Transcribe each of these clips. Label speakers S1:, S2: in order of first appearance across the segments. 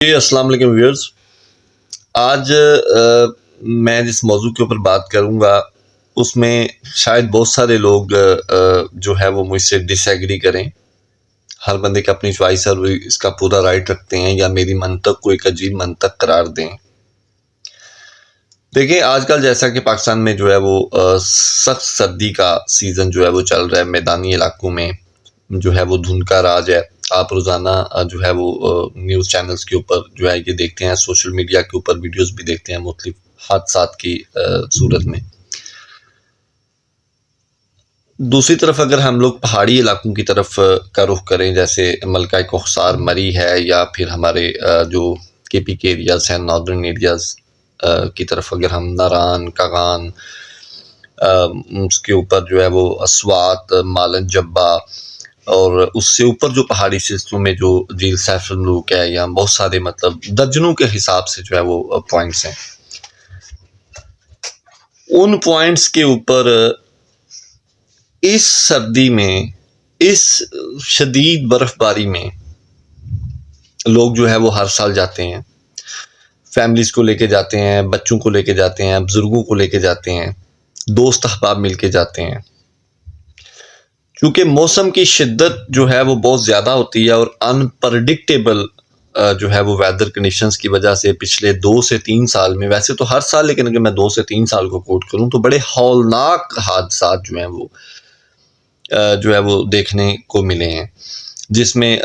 S1: جی السلام علیکم ویورز. آج میں جس موضوع کے اوپر بات کروں گا اس میں شاید بہت سارے لوگ جو ہے وہ مجھ سے ڈس ایگری کریں. ہر بندے کی اپنی چوائس ہے اور اس کا پورا رائٹ رکھتے ہیں یا میری منطق کو ایک عجیب منطق قرار دیں. دیکھیں آج کل جیسا کہ پاکستان میں جو ہے وہ سخت سردی کا سیزن جو ہے وہ چل رہا ہے. میدانی علاقوں میں جو ہے وہ دھند کا راج ہے. آپ روزانہ جو ہے وہ نیوز چینلز کے اوپر جو ہے یہ دیکھتے ہیں, سوشل میڈیا کے اوپر ویڈیوز بھی دیکھتے ہیں مختلف حادثات کی صورت میں. دوسری طرف اگر ہم لوگ پہاڑی علاقوں کی طرف کا رخ کریں, جیسے ملکہ کوہسار مری ہے یا پھر ہمارے جو کے پی کے ایریاز ہیں, ناردرن ایریاز کی طرف اگر ہم ناران, کاغان, اس کے اوپر جو ہے وہ اسوات, مالن جبہ اور اس سے اوپر جو پہاڑی سلسلوں میں جو جھیل سیف الملوک ہے, یا بہت سارے مطلب درجنوں کے حساب سے جو ہے وہ پوائنٹس ہیں. ان پوائنٹس کے اوپر اس سردی میں, اس شدید برف باری میں لوگ جو ہے وہ ہر سال جاتے ہیں. فیملیز کو لے کے جاتے ہیں, بچوں کو لے کے جاتے ہیں, بزرگوں کو لے کے جاتے ہیں, دوست احباب مل کے جاتے ہیں. کیونکہ موسم کی شدت جو ہے وہ بہت زیادہ ہوتی ہے اور انپرڈکٹیبل جو ہے وہ ویدر کنڈیشنز کی وجہ سے پچھلے 2 سے 3 سال میں, ویسے تو ہر سال لیکن اگر میں 2 سے 3 سال کو کوٹ کروں تو بڑے ہولناک حادثات جو ہیں وہ جو ہے وہ دیکھنے کو ملے ہیں. جس میں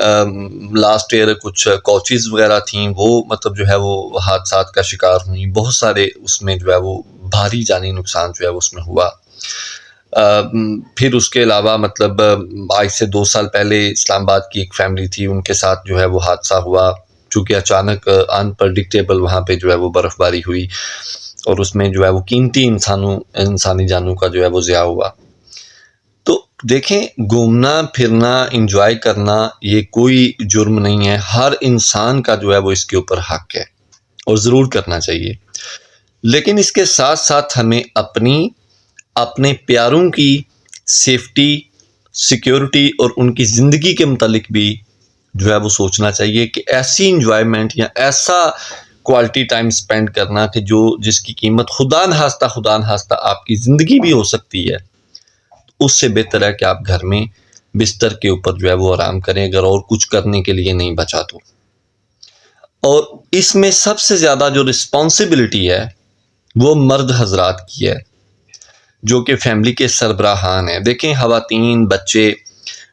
S1: لاسٹ ایئر کچھ کوچز وغیرہ تھیں, وہ مطلب جو ہے وہ حادثات کا شکار ہوئیں. بہت سارے اس میں جو ہے وہ بھاری جانی نقصان جو ہے وہ اس میں ہوا. پھر اس کے علاوہ مطلب آج سے 2 سال پہلے اسلام آباد کی ایک فیملی تھی, ان کے ساتھ جو ہے وہ حادثہ ہوا. چونکہ اچانک انپرڈکٹیبل وہاں پہ جو ہے وہ برف باری ہوئی اور اس میں جو ہے وہ قیمتی انسانی جانوں کا جو ہے وہ ضیاع ہوا. تو دیکھیں, گھومنا پھرنا, انجوائے کرنا یہ کوئی جرم نہیں ہے. ہر انسان کا جو ہے وہ اس کے اوپر حق ہے اور ضرور کرنا چاہیے. لیکن اس کے ساتھ ساتھ ہمیں اپنے پیاروں کی سیفٹی, سیکیورٹی اور ان کی زندگی کے متعلق بھی جو ہے وہ سوچنا چاہیے کہ ایسی انجوائمنٹ یا ایسا کوالٹی ٹائم سپینڈ کرنا کہ جس کی قیمت خدا نخواستہ آپ کی زندگی بھی ہو سکتی ہے, اس سے بہتر ہے کہ آپ گھر میں بستر کے اوپر جو ہے وہ آرام کریں, اگر اور کچھ کرنے کے لیے نہیں بچا تو. اور اس میں سب سے زیادہ جو رسپانسبلٹی ہے وہ مرد حضرات کی ہے, جو کہ فیملی کے سربراہان ہیں. دیکھیں خواتین, بچے,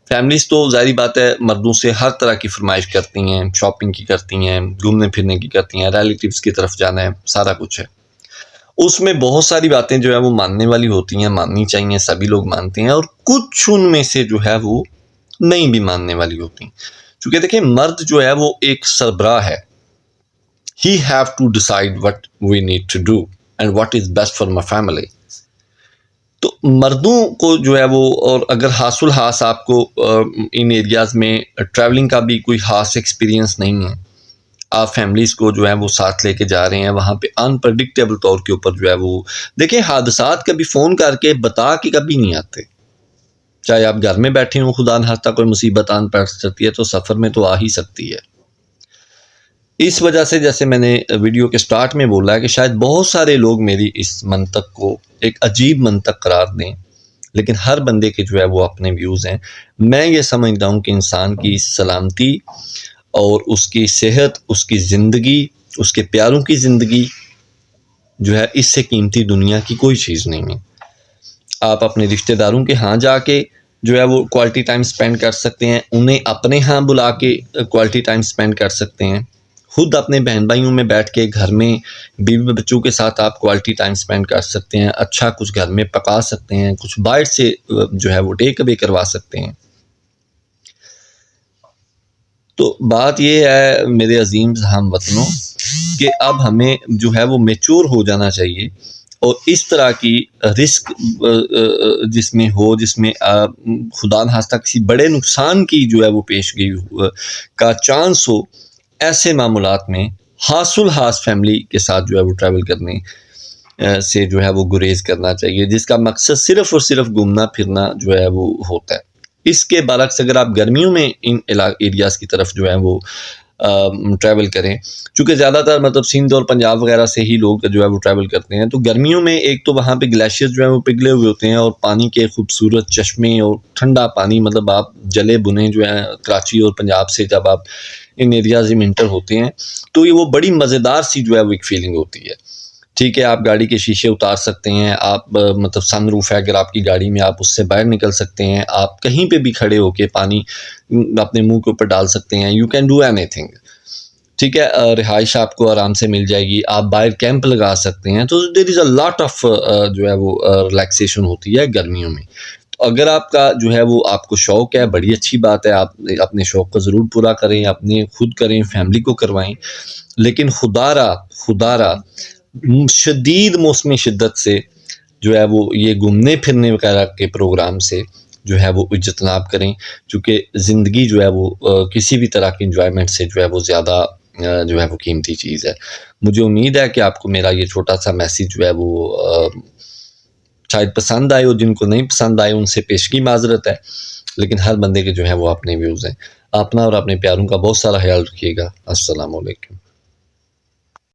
S1: فیملیز تو ظاہری بات ہے مردوں سے ہر طرح کی فرمائش کرتی ہیں, شاپنگ کی کرتی ہیں, گھومنے پھرنے کی کرتی ہیں, ریلیٹیوز کی طرف جانا ہے, سارا کچھ ہے. اس میں بہت ساری باتیں جو ہے وہ ماننے والی ہوتی ہیں, ماننی چاہیے, سبھی لوگ مانتے ہیں, اور کچھ ان میں سے جو ہے وہ نہیں بھی ماننے والی ہوتی. چونکہ دیکھیں مرد جو ہے وہ ایک سربراہ ہے. He have to decide what we need to do and what is best for my family. تو مردوں کو جو ہے وہ, اور اگر خاص الخاص آپ کو ان ایریاز میں ٹریولنگ کا بھی کوئی خاص ایکسپیرینس نہیں ہے, آپ فیملیز کو جو ہے وہ ساتھ لے کے جا رہے ہیں, وہاں پہ انپرڈکٹیبل طور کے اوپر جو ہے وہ دیکھیں حادثات کبھی فون کر کے بتا کے کبھی نہیں آتے. چاہے آپ گھر میں بیٹھے ہوں, خدا نخواستہ کوئی مصیبت آن پڑ سکتی ہے تو سفر میں تو آ ہی سکتی ہے. اس وجہ سے جیسے میں نے ویڈیو کے سٹارٹ میں بولا ہے کہ شاید بہت سارے لوگ میری اس منطق کو ایک عجیب منطق قرار دیں, لیکن ہر بندے کے جو ہے وہ اپنے ویوز ہیں. میں یہ سمجھتا ہوں کہ انسان کی سلامتی اور اس کی صحت, اس کی زندگی, اس کے پیاروں کی زندگی جو ہے اس سے قیمتی دنیا کی کوئی چیز نہیں ہے. آپ اپنے رشتہ داروں کے ہاں جا کے جو ہے وہ کوالٹی ٹائم سپینڈ کر سکتے ہیں, انہیں اپنے ہاں بلا کے کوالٹی ٹائم سپینڈ کر سکتے ہیں, خود اپنے بہن بھائیوں میں بیٹھ کے گھر میں بیوی بچوں کے ساتھ آپ کوالٹی ٹائم سپینڈ کر سکتے ہیں, اچھا کچھ گھر میں پکا سکتے ہیں, کچھ باہر سے جو ہے وہ ٹیک اوے کروا سکتے ہیں. تو بات یہ ہے میرے عظیم ہم وطنوں کہ اب ہمیں جو ہے وہ میچور ہو جانا چاہیے, اور اس طرح کی رسک جس میں ہو, جس میں خدا نخواستہ کسی بڑے نقصان کی جو ہے وہ پیشگی کا چانس ہو, ایسے معاملات میں خاص فیملی کے ساتھ جو ہے وہ ٹریول کرنے سے جو ہے وہ گریز کرنا چاہیے, جس کا مقصد صرف اور صرف گھومنا پھرنا جو ہے وہ ہوتا ہے. اس کے برعکس اگر آپ گرمیوں میں ان ایریاز کی طرف جو ہے وہ ٹریول کریں، چونکہ زیادہ تر مطلب سندھ اور پنجاب وغیرہ سے ہی لوگ جو ہے وہ ٹریول کرتے ہیں. تو گرمیوں میں ایک تو وہاں پہ گلیشیئر جو ہے وہ پگھلے ہوئے ہوتے ہیں، اور پانی کے خوبصورت چشمے اور ٹھنڈا پانی، مطلب آپ جلے بنے جو ہیں کراچی اور پنجاب سے جب آپ ان ایریاز میں انٹر ہوتے ہیں تو یہ وہ بڑی مزیدار سی جو ہے وہ ایک فیلنگ ہوتی ہے. ٹھیک ہے، آپ گاڑی کے شیشے اتار سکتے ہیں، آپ مطلب سن روف ہے اگر آپ کی گاڑی میں، آپ اس سے باہر نکل سکتے ہیں، آپ کہیں پہ بھی کھڑے ہو کے پانی اپنے منہ کے اوپر ڈال سکتے ہیں. You can do any thing. ٹھیک ہے، رہائش آپ کو آرام سے مل جائے گی، آپ باہر کیمپ لگا سکتے ہیں. تو دیر از اے لاٹ آف جو ہے وہ ریلیکسیشن ہوتی ہے گرمیوں میں. تو اگر آپ کا جو ہے وہ آپ کو شوق ہے، بڑی اچھی بات ہے، آپ اپنے شوق کو ضرور پورا کریں، اپنے خود کریں، فیملی کو کروائیں. لیکن خدا را شدید موسمی شدت سے جو ہے وہ یہ گھومنے پھرنے وغیرہ کے پروگرام سے جو ہے وہ اجتناب کریں، چونکہ زندگی جو ہے وہ کسی بھی طرح کی انجوائمنٹ سے جو ہے وہ زیادہ جو ہے وہ قیمتی چیز ہے. مجھے امید ہے کہ آپ کو میرا یہ چھوٹا سا میسیج جو ہے وہ شاید پسند آئے، اور جن کو نہیں پسند آئے ان سے پیشگی معذرت ہے. لیکن ہر بندے کے جو ہے وہ اپنے ویوز ہیں. اپنا اور اپنے پیاروں کا بہت سارا خیال رکھیے گا. السلام علیکم.